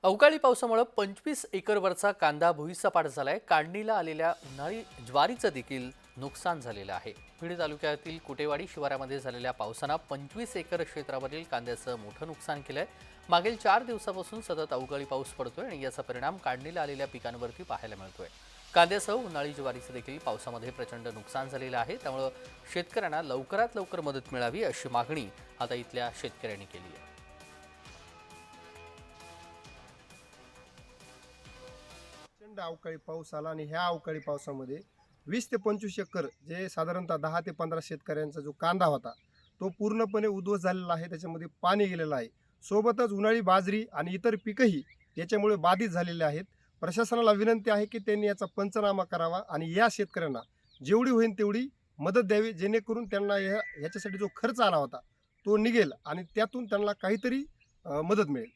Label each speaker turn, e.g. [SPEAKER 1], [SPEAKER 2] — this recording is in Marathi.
[SPEAKER 1] अवकाळी पावसामुळे 25 एकरवरचा कांदा भुईसपाट झालाय। काढणीला आलेल्या उन्हाळी ज्वारीचं देखील नुकसान झालेलं आहे। बीड तालुक्यातील कुटेवाडी शिवारामध्ये झालेल्या पावसानं 25 एकर क्षेत्रावरील कांद्याचं मोठं नुकसान केलंय। मागील 4 दिवसापासून सतत अवकाळी पाऊस पडतोय आणि याचा परिणाम काढणीला आलेल्या पिकांवरती पाहायला मिळतोय। कांद्यासह उन्हाळी ज्वारीचं देखील पावसामध्ये प्रचंड नुकसान झालेलं आहे। त्यामुळे शेतकऱ्यांना लवकरात लवकर मदत मिळावी अशी मागणी आता इथल्या शेतकऱ्यांनी केली आहे।
[SPEAKER 2] प्रचंड अवकाळी पाऊस आला आणि ह्या अवकाळी पावसामध्ये 20 ते 25 एकर जे साधारणतः 10 ते 15 शेतकऱ्यांचा जो कांदा होता तो पूर्णपणे उद्ध्वस्त झालेला आहे। त्याच्यामध्ये पाणी गेलेलं आहे। सोबतच उन्हाळी बाजरी आणि इतर पिकंही याच्यामुळे बाधित झालेले आहेत। प्रशासनाला विनंती आहे की त्यांनी याचा पंचनामा करावा आणि या शेतकऱ्यांना जेवढी होईल तेवढी मदत द्यावी, जेणेकरून त्यांना ह्याच्यासाठी जो खर्च आला होता तो निघेल आणि त्यातून त्यांना काहीतरी मदत मिळेल।